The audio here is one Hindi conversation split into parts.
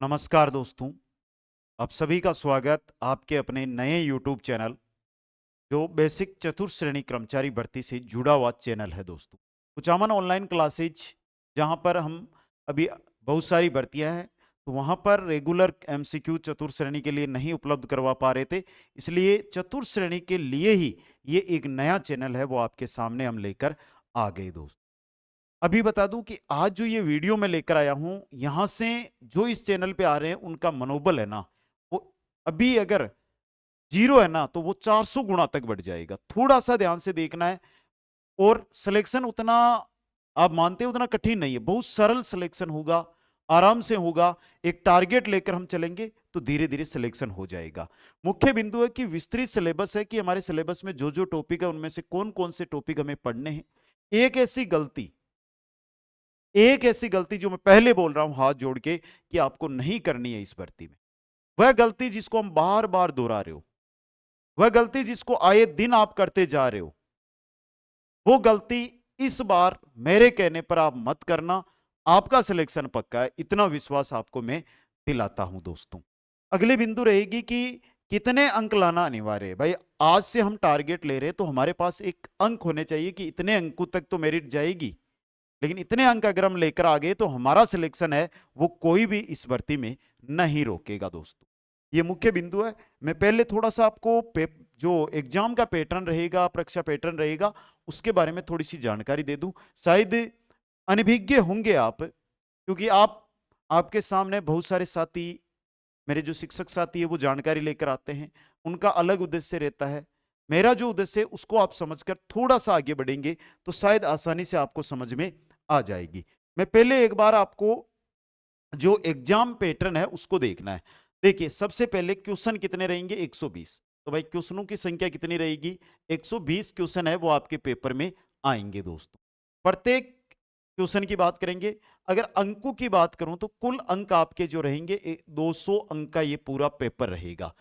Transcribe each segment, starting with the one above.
नमस्कार दोस्तों, आप सभी का स्वागत आपके अपने नए यूट्यूब चैनल जो बेसिक चतुर्थ श्रेणी कर्मचारी भर्ती से जुड़ा हुआ चैनल है दोस्तों। कुचामन ऑनलाइन क्लासेज जहां पर हम अभी बहुत सारी भर्तियां हैं तो वहां पर रेगुलर एमसीक्यू चतुर्थ श्रेणी के लिए नहीं उपलब्ध करवा पा रहे थे, इसलिए चतुर्थ श्रेणी के लिए ही ये एक नया चैनल है वो आपके सामने हम लेकर आ गए दोस्त। अभी बता दूं कि आज जो ये वीडियो मैं लेकर आया हूं यहां से जो इस चैनल पे आ रहे हैं उनका मनोबल है ना, वो अभी अगर जीरो है ना तो वो 400 गुना तक बढ़ जाएगा। थोड़ा सा ध्यान से देखना है और सिलेक्शन उतना आप मानते हैं उतना कठिन नहीं है, बहुत सरल सिलेक्शन होगा, आराम से होगा। एक टारगेट लेकर हम चलेंगे तो धीरे धीरे सिलेक्शन हो जाएगा। मुख्य बिंदु है कि विस्तृत सिलेबस है कि हमारे सिलेबस में जो जो टॉपिक है उनमें से कौन कौन से टॉपिक हमें पढ़ने हैं। एक ऐसी गलती एक ऐसी गलती जो मैं पहले बोल रहा हूं हाथ जोड़ के कि आपको नहीं करनी है इस भर्ती में, वह गलती जिसको हम बार बार दोहरा रहे हो, वह गलती जिसको आए दिन आप करते जा रहे हो, वो गलती इस बार मेरे कहने पर आप मत करना। आपका सिलेक्शन पक्का है, इतना विश्वास आपको मैं दिलाता हूं दोस्तों। अगली बिंदु रहेगी कि कितने अंक लाना अनिवार्य है। भाई आज से हम टारगेट ले रहे हैं तो हमारे पास एक अंक होने चाहिए कि इतने अंकों तक तो मेरिट जाएगी, लेकिन इतने अंक अगर हम लेकर आ गए तो हमारा सिलेक्शन है वो कोई भी इस भर्ती में नहीं रोकेगा दोस्तों। ये मुख्य बिंदु है। मैं पहले थोड़ा सा आपको जो एग्जाम का पैटर्न रहेगा, परीक्षा पैटर्न रहेगा, उसके बारे में थोड़ी सी जानकारी दे दूं। शायद अनभिज्ञ होंगे आप, क्योंकि आपके सामने बहुत सारे साथी, मेरे जो शिक्षक साथी है वो जानकारी लेकर आते हैं, उनका अलग उद्देश्य रहता है। मेरा जो उद्देश्य है उसको आप समझकर थोड़ा सा आगे बढ़ेंगे तो शायद आसानी से आपको समझ में आ जाएगी। मैं पहले एक बार आपको जो एग्जाम पैटर्न है उसको देखना है। देखिए सबसे पहले क्वेश्चन कितने रहेंगे, 120। तो भाई क्वेश्चनों की संख्या कितनी रहेगी, 120 क्वेश्चन है वो आपके पेपर में आएंगे दोस्तों। प्रत्येक क्वेश्चन की बात करेंगे। अगर अंकों की बात करूं तो कुल अंक आपके जो रहेंगे 200 अंक का ये पूरा पेपर रहेगा।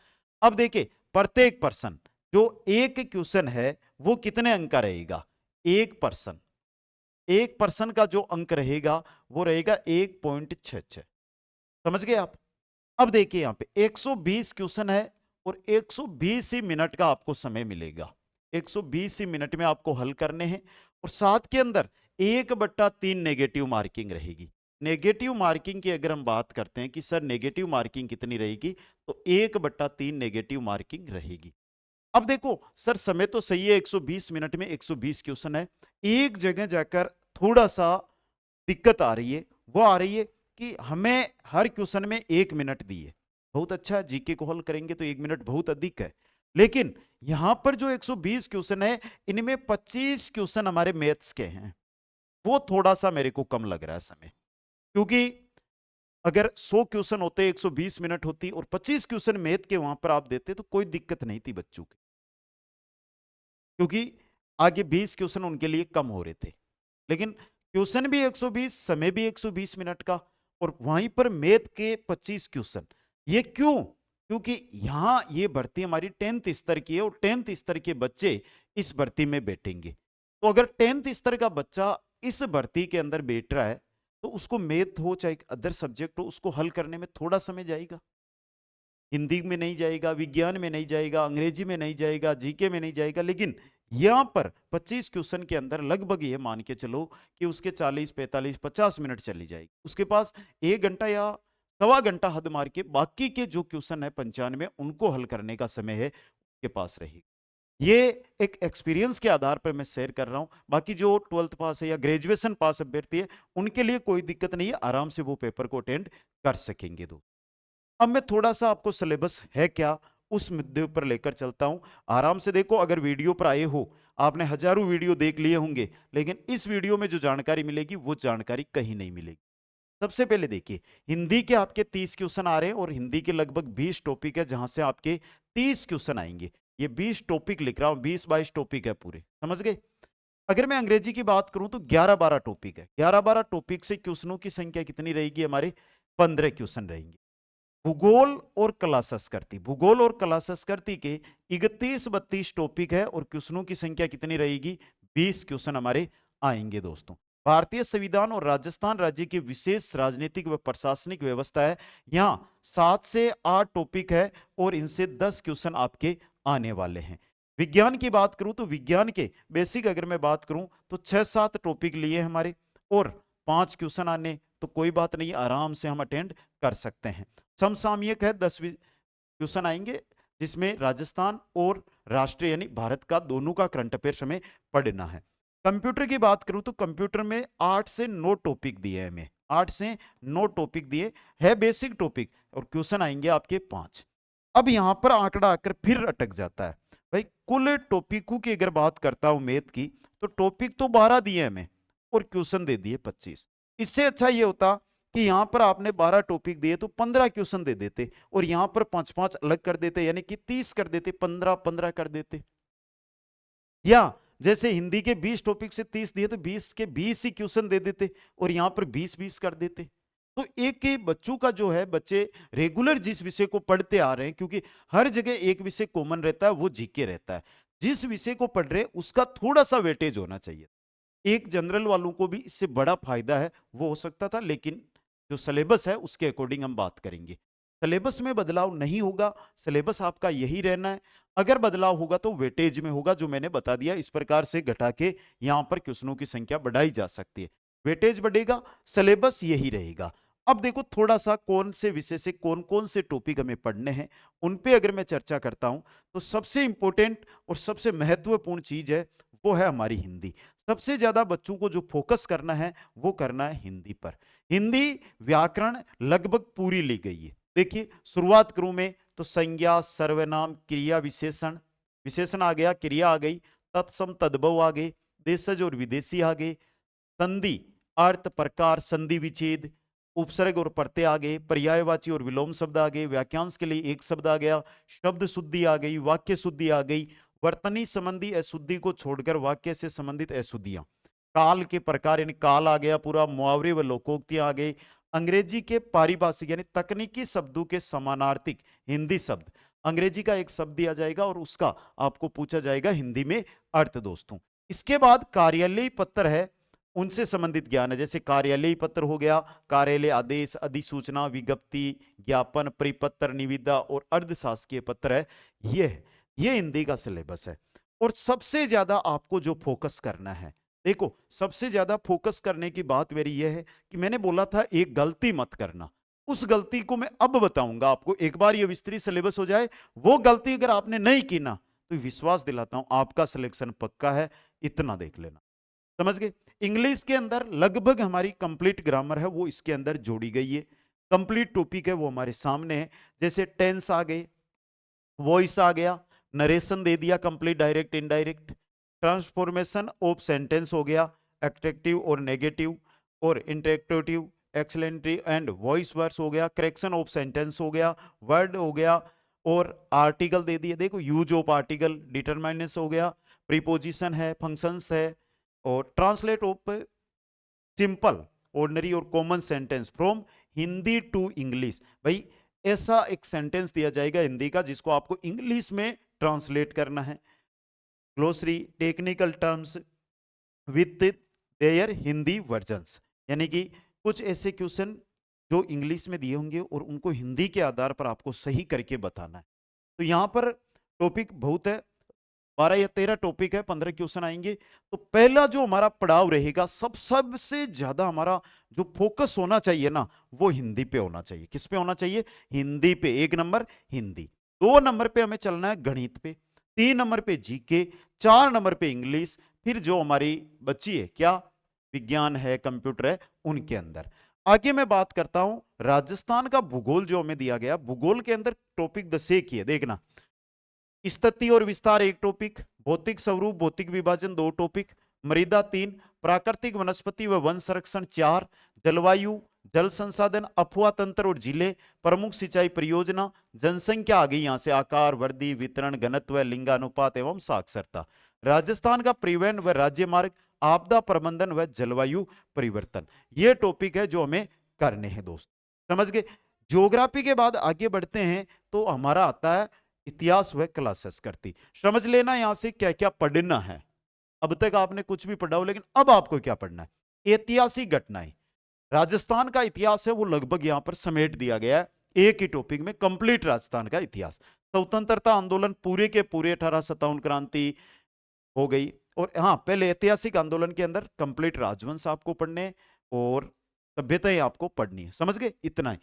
अब देखिए प्रत्येक पर्सन जो एक क्वेश्चन है वो कितने अंक का रहेगा, एक पर्सन का जो अंक रहेगा वो रहेगा 1.66। समझ गए आप। अब देखिए यहां पे 120 क्वेश्चन है और 120 ही मिनट का आपको समय मिलेगा। 120 ही मिनट में आपको हल करने हैं और साथ के अंदर 1/3 नेगेटिव मार्किंग रहेगी। नेगेटिव मार्किंग की अगर हम बात करते हैं कि सर नेगेटिव मार्किंग कितनी रहेगी, तो 1/3 नेगेटिव मार्किंग रहेगी। अब देखो सर समय तो सही है, 120 मिनट में 120 क्वेश्चन है। एक जगह जाकर थोड़ा सा दिक्कत आ रही है, वो आ रही है कि हमें हर क्वेश्चन में 1 मिनट दिए। बहुत अच्छा, जीके को हल करेंगे तो 1 मिनट बहुत अधिक है, लेकिन यहां पर जो 120 क्वेश्चन है इनमें 25 क्वेश्चन हमारे मैथ्स के हैं। वो थोड़ा सा मेरे को कम लग रहा है समय, क्योंकि अगर 100 क्वेश्चन होते, 120 मिनट होती और 25 क्वेश्चन मैथ के वहां पर आप देते तो कोई दिक्कत नहीं थी बच्चों की, क्योंकि आगे 20 क्वेश्चन उनके लिए कम हो रहे थे। लेकिन क्वेश्चन भी 120, समय भी 120 मिनट का, और वहीं पर मैथ के 25 क्वेश्चन। ये क्यों? क्योंकि यहां ये भर्ती हमारी 10th स्तर की है और 10th स्तर के बच्चे इस भर्ती में बैठेंगे। तो अगर 10th स्तर का बच्चा इस भर्ती के अंदर बैठ रहा है तो उसको मैथ हो चाहे अदर सब्जेक्ट हो, उसको हल करने में थोड़ा समय जाएगा। हिंदी में नहीं जाएगा, विज्ञान में नहीं जाएगा, अंग्रेजी में नहीं जाएगा, जीके में नहीं जाएगा, लेकिन यहां पर 25 क्वेश्चन के अंदर लगभग ये मान के चलो कि उसके 40, 45, 50 मिनट चली जाएगी। उसके पास 1 घंटा या सवा घंटा हद मार के बाकी के जो क्वेश्चन है 95 उनको हल करने का समय है उसके पास रहेगा। ये एक एक्सपीरियंस के आधार पर मैं शेयर कर रहा हूं। बाकी जो 12th पास है या ग्रेजुएशन पास अभ्यर्थी है उनके लिए कोई दिक्कत नहीं है, आराम से वो पेपर को अटेंड कर सकेंगे। अब मैं थोड़ा सा आपको सिलेबस है क्या उस मुद्दे पर लेकर चलता हूं। आराम से देखो, अगर वीडियो पर आए हो, आपने हजारों वीडियो देख लिए होंगे, लेकिन इस वीडियो में जो जानकारी मिलेगी वो जानकारी कहीं नहीं मिलेगी। सबसे पहले देखिए, हिंदी के आपके 30 क्वेश्चन आ रहे हैं और हिंदी के लगभग 20 टॉपिक है जहां से आपके 30 क्वेश्चन आएंगे। ये 20 टॉपिक लिख रहा हूं, 20-22 टॉपिक है पूरे, समझ गए। अगर मैं अंग्रेजी की बात करूं तो 11-12 टॉपिक है। 11-12 टॉपिक से क्वेश्चनों की संख्या कितनी रहेगी हमारे, 15 क्वेश्चन रहेंगे। भूगोल और कला संस्कृति, भूगोल और कला संस्कृति के 31-32 टॉपिक है और क्वेश्चनों की संख्या कितनी रहेगी, 20 क्वेश्चन हमारे आएंगे दोस्तों। भारतीय संविधान और राजस्थान राज्य की विशेष राजनीतिक व प्रशासनिक व्यवस्था है। यहाँ 7 से 8 टॉपिक है और इनसे 10 क्वेश्चन आपके आने वाले हैं। विज्ञान की बात करूं तो विज्ञान के बेसिक अगर मैं बात करूं तो 6-7 टॉपिक लिए हमारे और 5 क्वेश्चन आने, तो कोई बात नहीं, आराम से हम अटेंड कर सकते हैं। समसामयिक है, 10 क्वेश्चन आएंगे जिसमें राजस्थान और राष्ट्रीय यानी भारत का दोनों का करंट अफेयर्स हमें पढ़ना है। कंप्यूटर की बात करूं तो कंप्यूटर में 8 से 9 टॉपिक दिए हैं हमें, 8 से 9 टॉपिक दिए है बेसिक टॉपिक, और क्वेश्चन आएंगे आपके 5। अब यहां पर आंकड़ा आकर फिर अटक जाता है भाई। कुल टॉपिकों की अगर बात करता हूं मैथ की, तो टॉपिक तो 12 दिए हमें और क्वेश्चन दे दिए 25। इससे अच्छा ये होता कि यहां पर आपने 12 टॉपिक दिए तो 15 क्वेश्चन दे देते और यहां पर 5-5 अलग कर देते, यानी कि 30 कर देते, 15-15 कर देते। या जैसे हिंदी के 20 टॉपिक से 30 दिए तो 20 के 20 ही क्वेश्चन दे देते और यहां पर 20-20 कर देते। तो एक ही बच्चों का जो है, बच्चे रेगुलर जिस विषय को पढ़ते आ रहे हैं, क्योंकि हर जगह एक विषय कॉमन रहता है, वो जीके रहता है। जिस विषय को पढ़ रहे उसका थोड़ा सा वेटेज होना चाहिए। एक जनरल वालों को भी इससे बड़ा फायदा है, वो हो सकता था, लेकिन जो सिलेबस है उसके अकॉर्डिंग हम बात करेंगे। सिलेबस में बदलाव नहीं होगा, सिलेबस आपका यही रहना है। अगर बदलाव होगा तो वेटेज में होगा, जो मैंने बता दिया, इस प्रकार से घटा के यहां पर क्वेश्चनों की संख्या बढ़ाई जा सकती है। वेटेज बढ़ेगा, सिलेबस यही रहेगा। अब देखो थोड़ा सा कौन से विषय से कौन कौन से टॉपिक हमें पढ़ने हैं, उन पे अगर मैं चर्चा करता हूं तो सबसे इंपॉर्टेंट और सबसे महत्वपूर्ण चीज है वो है हमारी हिंदी। सबसे ज्यादा बच्चों को जो फोकस करना है वो करना है हिंदी पर। हिंदी व्याकरण लगभग पूरी ली गई है। देखिए शुरुआत करूं मैं तो संज्ञा, सर्वनाम, क्रिया, विशेषण, विशेषण आ गया, क्रिया आ गई, तत्सम तद्भव आ गए, देशज और विदेशी आ गए, संधि, अर्थ, प्रकार, संधि विच्छेद, उपसर्ग और प्रत्यय आ गए, पर्यायवाची और विलोम शब्द आ गए, वाक्यांश के लिए एक शब्द आ गया, शब्द शुद्धि आ गई, वाक्य शुद्धि आ गई, वर्तनी संबंधी अशुद्धि को छोड़कर वाक्य से संबंधित अशुद्धियां, काल के प्रकार यानी काल आ गया पूरा, मुहावरे व लोकोक्तियां आ गई, अंग्रेजी के पारिभाषिक यानी तकनीकी शब्दों के समानार्थिक हिंदी शब्द, अंग्रेजी का एक शब्द दिया जाएगा और उसका आपको पूछा जाएगा हिंदी में अर्थ दोस्तों। इसके बाद कार्यालयीय पत्र है, उनसे संबंधित ज्ञान है, जैसे कार्यालयीय पत्र हो गया, कार्यालय आदेश, अधिसूचना, विज्ञप्ति, ज्ञापन, परिपत्र, निविदा और अर्धशासकीय पत्र है। ये हिंदी का सिलेबस है। और सबसे ज्यादा आपको जो फोकस करना है, देखो सबसे ज्यादा फोकस करने की बात मेरी यह है कि मैंने बोला था एक गलती मत करना, उस गलती को मैं अब बताऊंगा आपको। एक बार ये विस्तृत सिलेबस हो जाए, वो गलती अगर आपने नहीं की ना, तो विश्वास दिलाता हूं आपका सिलेक्शन पक्का है, इतना देख लेना। समझ गए? इंग्लिश के अंदर लगभग हमारी कंप्लीट ग्रामर है वो इसके अंदर जोड़ी गई है, कंप्लीट टॉपिक है वो हमारे सामने है। जैसे टेंस आ गए, वॉइस आ गया, नरेशन दे दिया complete direct indirect, transformation of sentence हो गया, एक्टिव और नेगेटिव और इंटरेक्टिव, एक्सलेंट्री एंड वॉइस वर्ड्स हो गया, करेक्शन ऑफ सेंटेंस हो गया, वर्ड हो गया, और आर्टिकल दे दिया, देखो यूज ऑफ आर्टिकल, डिटरमिनेंट्स हो गया, प्रीपोजिशन है, फंक्शंस है, और ट्रांसलेट ऑफ सिंपल, ऑर्डिनरी और common sentence from Hindi to English. भाई ऐसा एक सेंटेंस दिया जाएगा हिंदी का जिसको आपको इंग्लिश में ट्रांसलेट करना है। Glossary, technical terms with their Hindi versions, यानी कि कुछ ऐसे क्वेश्चन जो इंग्लिश में दिए होंगे और उनको हिंदी के आधार पर आपको सही करके बताना है। तो यहां पर टॉपिक बहुत है, 12 या 13 टॉपिक है, 15 क्वेश्चन आएंगे। तो पहला जो हमारा पड़ाव रहेगा, सबसे ज्यादा हमारा जो फोकस होना चाहिए ना, वो हिंदी पे होना चाहिए। किस पे होना चाहिए? हिंदी पे। 1 नंबर हिंदी, 2 नंबर पे हमें चलना है गणित पे, 3 नंबर पे जीके, 4 नंबर पे इंग्लिश, फिर जो हमारी बच्ची है क्या, विज्ञान है, कंप्यूटर है, उनके अंदर। आगे मैं बात करता हूं राजस्थान का भूगोल जो हमें दिया गया, भूगोल के अंदर टॉपिक 10 एक ही है, देखना। स्थिति और विस्तार 1 टॉपिक, भौतिक स्वरूप, भौतिक विभाजन 2 टॉपिक, मृदा 3, प्राकृतिक वनस्पति व वन संरक्षण 4, जलवायु, जल संसाधन, अफवाह तंत्र और जिले, प्रमुख सिंचाई परियोजना, जनसंख्या आ गई यहां से, आकार, वृद्धि, वितरण, घनत्व, लिंगानुपात एवं साक्षरता, राजस्थान का परिवहन व राज्य मार्ग, आपदा प्रबंधन व जलवायु परिवर्तन। ये टॉपिक है जो हमें करने हैं दोस्त, समझ गए? ज्योग्राफी के बाद आगे बढ़ते हैं तो हमारा आता है इतिहास व कला संस्कृति। समझ लेना यहां से क्या क्या पढ़ना है। अब तक आपने कुछ भी पढ़ा हो, लेकिन अब आपको क्या पढ़ना है? ऐतिहासिक घटनाएं, राजस्थान का इतिहास है वो लगभग यहां पर समेट दिया गया है एक ही टॉपिक में, कंप्लीट राजस्थान का इतिहास। स्वतंत्रता आंदोलन पूरे के पूरे 1857 क्रांति हो गई। और हाँ, पहले ऐतिहासिक आंदोलन के अंदर कंप्लीट राजवंश आपको पढ़ने और सभ्यताएं आपको पढ़नी है, समझ गए, इतना ही।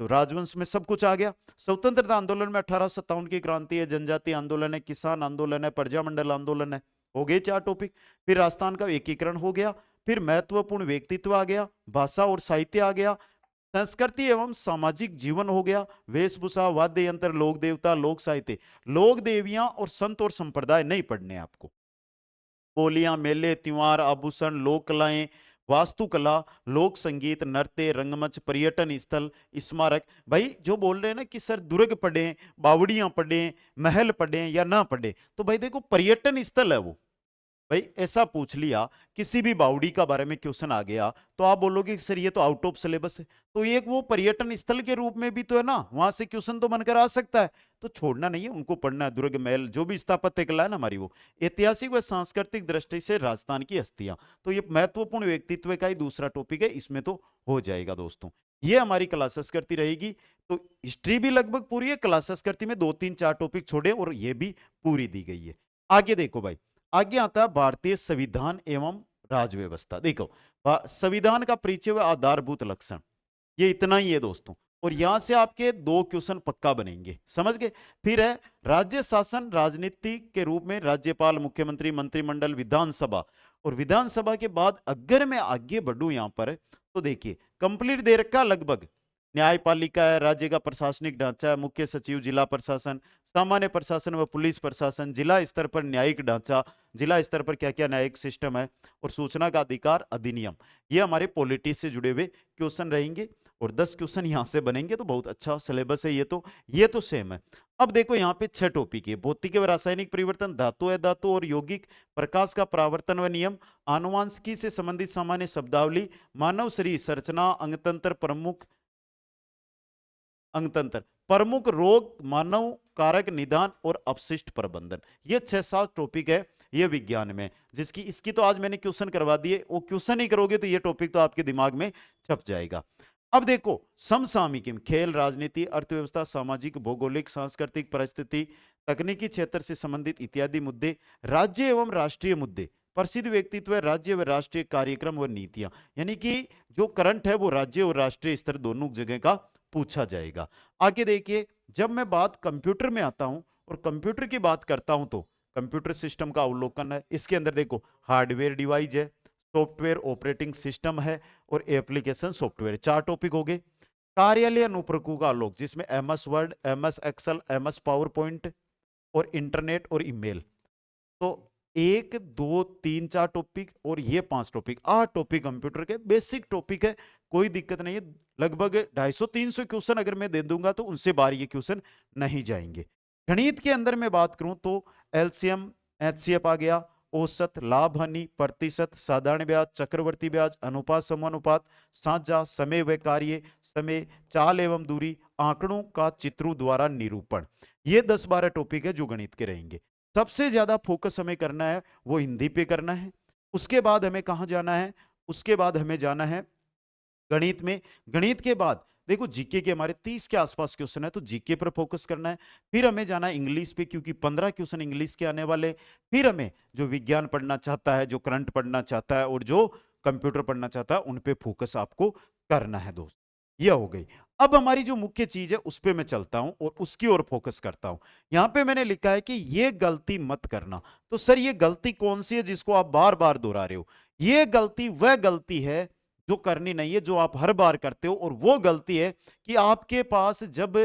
तो राजवंश में सब कुछ आ गया। स्वतंत्रता आंदोलन में 1857 की क्रांति है, जनजातीय आंदोलन है, किसान आंदोलन है, प्रजामंडल आंदोलन है, हो गए 4 टॉपिक। फिर राजस्थान का एकीकरण हो गया, फिर महत्वपूर्ण व्यक्तित्व आ गया, भाषा और साहित्य आ गया, संस्कृति एवं सामाजिक जीवन हो गया, वेशभूषा, वाद्य यंत्र, लोक देवता, लोक साहित्य, लोक देवियां और संत और संप्रदाय नहीं पढ़ने आपको। बोलियां, मेले, त्योहार, आभूषण, लोक कलाएं, वास्तुकला, लोक संगीत, नृत्य, रंगमंच, पर्यटन स्थल, स्मारक। भाई जो बोल रहे हैं ना कि सर दुर्ग पढ़े, बावड़ियां पढ़े, महल पढ़े या ना पढ़े, तो भाई देखो पर्यटन स्थल है वो। भाई ऐसा पूछ लिया, किसी भी बावड़ी का बारे में क्वेश्चन आ गया तो आप बोलोगे कि सर ये तो आउट ऑफ सिलेबस है, तो एक वो पर्यटन स्थल के रूप में भी तो है ना, वहां से क्वेश्चन तो बनकर आ सकता है। तो छोड़ना नहीं है, उनको पढ़ना है। दुर्ग महल, जो भी स्थापत्य कला है ना हमारी, वो ऐतिहासिक व सांस्कृतिक दृष्टि से राजस्थान की हस्तियां, तो ये महत्वपूर्ण व्यक्तित्व का ही दूसरा टॉपिक है, इसमें तो हो जाएगा दोस्तों। ये हमारी क्लास संस्कृति रहेगी। तो हिस्ट्री भी लगभग पूरी है, क्लास संस्कृति में 2-3-4 टॉपिक छोड़े और ये भी पूरी दी गई है। आगे देखो भाई, आगे आता है भारतीय संविधान एवं राज व्यवस्था। देखो संविधान का परिचय व आधारभूत लक्षण, ये इतना ही है दोस्तों। और यहां से आपके 2 क्वेश्चन पक्का बनेंगे, समझ गए। फिर है राज्य शासन राजनीति के रूप में राज्यपाल, मुख्यमंत्री, मंत्रिमंडल, विधानसभा। और विधानसभा के बाद अगर मैं आगे बढ़ूं यहां पर, तो देखिए कंप्लीट दे रखा लगभग। न्यायपालिका है, राज्य का प्रशासनिक ढांचा है, मुख्य सचिव, जिला प्रशासन, सामान्य प्रशासन व पुलिस प्रशासन, जिला स्तर पर न्यायिक ढांचा, जिला स्तर पर क्या क्या न्यायिक सिस्टम है, और सूचना का अधिकार अधिनियम। ये हमारे पॉलिटी से जुड़े हुए क्वेश्चन रहेंगे और 10 क्वेश्चन यहां से बनेंगे, तो बहुत अच्छा सिलेबस है ये तो सेम है। अब देखो यहाँ पे 6 टॉपिक है। भौतिक व रासायनिक परिवर्तन, धातु अधातु और यौगिक, प्रकाश का परावर्तन व नियम, आनुवांशिकी से संबंधित सामान्य शब्दावली, मानव शरीर संरचना, अंगतंत्र, अंगतंत्र, प्रमुख रोग, मानव कारक निदान और अपशिष्ट प्रबंधन। ये 6-7 टॉपिक है ये विज्ञान में, जिसकी इसकी तो आज मैंने क्वेश्चन करवा दिए। वो क्वेश्चन ही करोगे तो ये टॉपिक तो आपके दिमाग में छप जाएगा। अब देखो समसामयिक, खेल, राजनीति, अर्थव्यवस्था, सामाजिक, भौगोलिक, सांस्कृतिक परिस्थिति, तकनीकी क्षेत्र से संबंधित इत्यादि मुद्दे, राज्य एवं राष्ट्रीय मुद्दे, प्रसिद्ध व्यक्तित्व, राज्य व राष्ट्रीय कार्यक्रम व नीतियां। यानी कि जो करंट है वो राज्य और राष्ट्रीय स्तर दोनों जगह का पूछा जाएगा। आगे देखिए, जब मैं बात कंप्यूटर में आता हूं और कंप्यूटर की बात करता हूं, तो कंप्यूटर सिस्टम का अवलोकन है। इसके अंदर देखो हार्डवेयर डिवाइस है, सॉफ्टवेयर ऑपरेटिंग सिस्टम है और एप्लीकेशन सॉफ्टवेयर, 4 टॉपिक हो गए। कार्यालय अनुप्रयोगों का आलोक, जिसमें MS Word, MS Excel, MS PowerPoint और इंटरनेट और ईमेल। तो 1 2 3 4 टॉपिक और ये 5 टॉपिक, 8 टॉपिक कंप्यूटर के बेसिक टॉपिक है, कोई दिक्कत नहीं है। लगभग 250-300 क्वेश्चन अगर मैं दे दूंगा तो उनसे बाहर ये क्वेश्चन नहीं जाएंगे। गणित के अंदर मैं बात करूं तो एलसीएम, एचसीएफ आ गया, औसत, लाभ हानि, प्रतिशत, साधारण ब्याज, चक्रवर्ती ब्याज, अनुपात, समानुपात, साझा, समय व कार्य, समय, चाल एवं दूरी, आंकड़ों का चित्रों द्वारा निरूपण। ये 10-12 टॉपिक है जो गणित के रहेंगे। सबसे ज्यादा फोकस हमें करना है वो हिंदी पे करना है। उसके बाद हमें कहां जाना है, उसके बाद हमें जाना है गणित में। गणित के बाद देखो जीके के हमारे 30 के आसपास क्वेश्चन है, तो जीके पर फोकस करना है। फिर हमें जाना है इंग्लिश पे, क्योंकि 15 क्वेश्चन इंग्लिश के आने वाले। फिर हमें जो विज्ञान पढ़ना चाहता है, जो करंट पढ़ना चाहता है और जो कंप्यूटर पढ़ना चाहता है, उन पे फोकस आपको करना है दोस्त। यह हो गई। अब हमारी जो मुख्य चीज है उस पे मैं चलता हूं और उसकी ओर फोकस करता हूं। यहां पे मैंने लिखा है कि ये गलती मत करना। तो सर ये गलती कौन सी है जिसको आप बार बार दोहरा रहे हो? ये गलती वह गलती है जो करनी नहीं है, जो आप हर बार करते हो। और वो गलती है कि आपके पास जब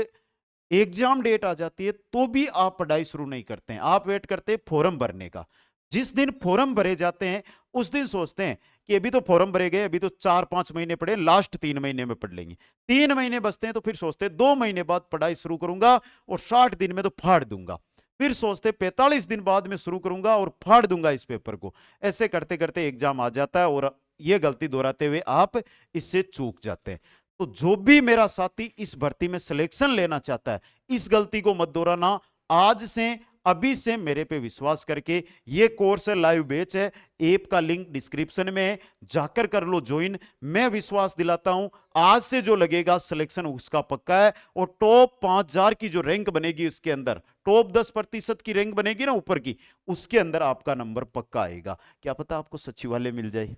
एग्जाम डेट आ जाती है तो भी आप पढ़ाई शुरू नहीं करते हैं। आप वेट करते हैं फॉर्म भरने का। जिस दिन फॉर्म भरे जाते हैं उस दिन सोचते हैं कि अभी तो फॉर्म भरे गए, अभी तो 4-5 महीने पड़े, लास्ट 3 महीने में पढ़ लेंगे। 3 महीने बचते हैं तो फिर सोचते हैं 2 महीने बाद पढ़ाई शुरू करूंगा और 60 दिन में तो फाड़ दूंगा। फिर सोचते 45 दिन बाद में शुरू करूंगा और फाड़ दूंगा इस पेपर को। ऐसे करते करते एग्जाम आ जाता है और ये गलती दोहराते हुए आप इससे चूक जाते हैं। तो जो भी मेरा साथी इस भर्ती में सिलेक्शन लेना चाहता है, इस गलती को मत दोहराना। आज से अभी से मेरे पे विश्वास करके, ये कोर्स है, लाइव बैच है, ऐप का लिंक डिस्क्रिप्शन में है, जाकर कर लो ज्वाइन। मैं विश्वास दिलाता हूं आज से जो लगेगा सिलेक्शन उसका पक्का है। और टॉप 5000 की जो रैंक बनेगी, इसके अंदर टॉप 10% की रैंक बनेगी ना ऊपर की, उसके अंदर आपका नंबर पक्का आएगा। क्या पता आपको सचिवालय मिल जाए,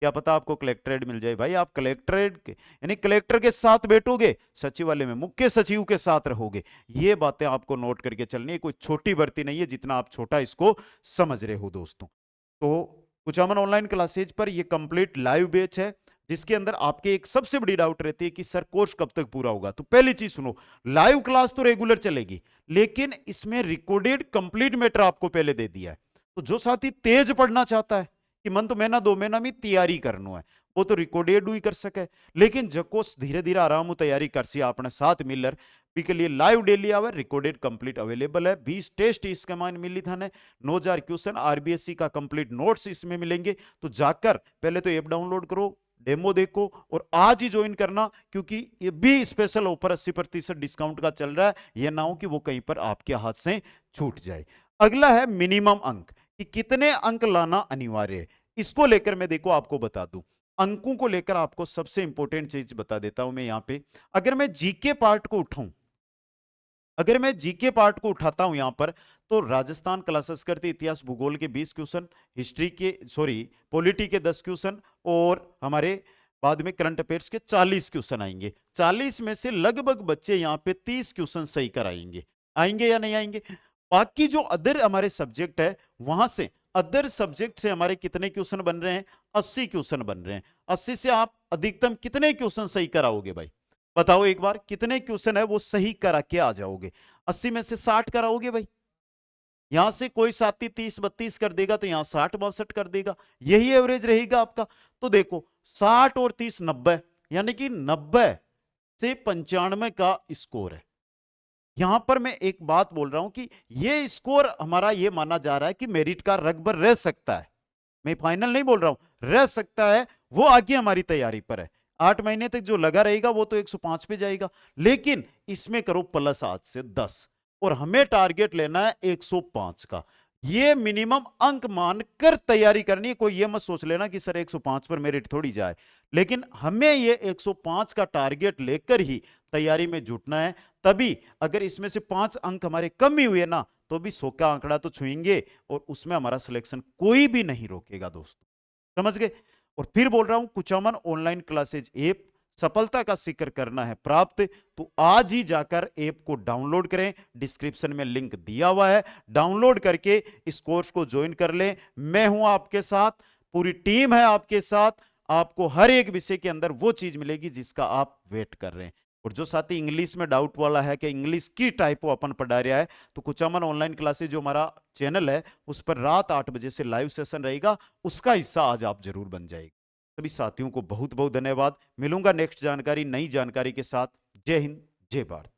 क्या पता आपको कलेक्ट्रेट मिल जाए। भाई आप कलेक्ट्रेट के यानी कलेक्टर के साथ बैठोगे, सचिवालय में मुख्य सचिव के साथ रहोगे। ये बातें आपको नोट करके चलनी है, कोई छोटी भर्ती नहीं है, जितना आप छोटा इसको समझ रहे हो दोस्तों। तो कुचामन ऑनलाइन क्लासेज पर ये कंप्लीट लाइव बैच है, जिसके अंदर आपके एक सबसे बड़ी डाउट रहती है कि सर कोर्स कब तक पूरा होगा। तो पहली चीज सुनो, लाइव क्लास तो रेगुलर चलेगी, लेकिन इसमें रिकॉर्डेड कंप्लीट मैटर आपको पहले दे दिया है। तो जो साथी तेज पढ़ना चाहता है कि मन तो महीना 2 महीना में तैयारी करनो है, वो तो रिकॉर्डेड ही कर सके। लेकिन जको धीरे धीरे आराम तैयारी कर सी अपने साथ मिलर के लिए लाइव डेली आवे, रिकॉर्डेड कंप्लीट अवेलेबल है। 20 टेस्ट इसके मान मिली था ने, 9000 क्वेश्चन आरबीएससी का कंप्लीट नोट्स इसमें मिलेंगे। तो जाकर पहले तो ऐप डाउनलोड करो, डेमो देखो और आज ही ज्वाइन करना, क्योंकि ये भी स्पेशल ऑफर 80% डिस्काउंट का चल रहा है। यह ना हो कि वो कहीं पर आपके हाथ से छूट जाए। अगला है मिनिमम अंक, कि कितने अंक लाना अनिवार्य है। इसको लेकर मैं देखो आपको बता दूं, अंकों को लेकर आपको सबसे इंपॉर्टेंट चीज बता देता हूं मैं यहां पे। अगर मैं जीके पार्ट को उठाऊं, अगर मैं जीके पार्ट को उठाता हूं यहां पर, तो राजस्थान कला संस्कृति इतिहास भूगोल के 20 क्वेश्चन, हिस्ट्री के पॉलिटी के 10 क्वेश्चन, और हमारे बाद में करंट अफेयर्स के 40 क्वेश्चन आएंगे। 40 में से लगभग बच्चे यहां पे 30 क्वेश्चन सही कराएंगे। आएंगे या नहीं आएंगे? बाकी जो अदर हमारे सब्जेक्ट है, वहां से अदर सब्जेक्ट से हमारे कितने क्वेश्चन बन रहे हैं? 80 क्वेश्चन बन रहे हैं। 80 से आप अधिकतम कितने क्वेश्चन सही कराओगे भाई? बताओ एक बार, कितने क्वेश्चन है वो सही करा के आ जाओगे? 80 में से 60 कराओगे भाई? यहां से कोई साथी 30-32 कर देगा, तो यहां 60-62 कर देगा, यही एवरेज रहेगा आपका। तो देखो 60 और 30 90, यानी कि 90 से 95 का स्कोर है। यहां पर मैं एक बात बोल रहा हूं कि ये स्कोर हमारा ये माना जा रहा है कि मेरिट का रगबर रह सकता है। मैं फाइनल नहीं बोल रहा हूं, रह सकता है, वो आगे हमारी तैयारी पर है। 8 महीने तक जो लगा रहेगा वो तो 105 पे जाएगा, लेकिन इसमें करो प्लस 8 से 10, और हमें टारगेट लेना है 105 का। ये मिनिमम अंक मानकर तैयारी करनी है। कोई ये मत सोच लेना कि सर 105 पर मेरिट थोड़ी जाए, लेकिन हमें ये 105 का टारगेट लेकर ही तैयारी में जुटना है। तभी अगर इसमें से 5 अंक हमारे कम ही हुए ना, तो भी 100 का आंकड़ा तो छुएंगे, और उसमें हमारा सिलेक्शन कोई भी नहीं रोकेगा दोस्तों, समझ गए? और फिर बोल रहा हूं, कुचामन ऑनलाइन क्लासेज ऐप सफलता का शिखर करना है प्राप्त, तो आज ही जाकर ऐप को डाउनलोड करें। डिस्क्रिप्शन में लिंक दिया हुआ है, डाउनलोड करके इस कोर्स को ज्वाइन कर लें। मैं हूं आपके साथ, पूरी टीम है आपके साथ। आपको हर एक विषय के अंदर वो चीज मिलेगी जिसका आप वेट कर रहे हैं। और जो साथी इंग्लिश में डाउट वाला है कि इंग्लिश की टाइप वो अपन पढ़ा रहा है, तो कुचामन ऑनलाइन क्लासेज जो हमारा चैनल है, उस पर रात 8 बजे से लाइव सेशन रहेगा, उसका हिस्सा आज आप जरूर बन जाएगा। सभी साथियों को बहुत बहुत धन्यवाद। मिलूंगा नेक्स्ट जानकारी, नई जानकारी के साथ। जय हिंद, जय भारत।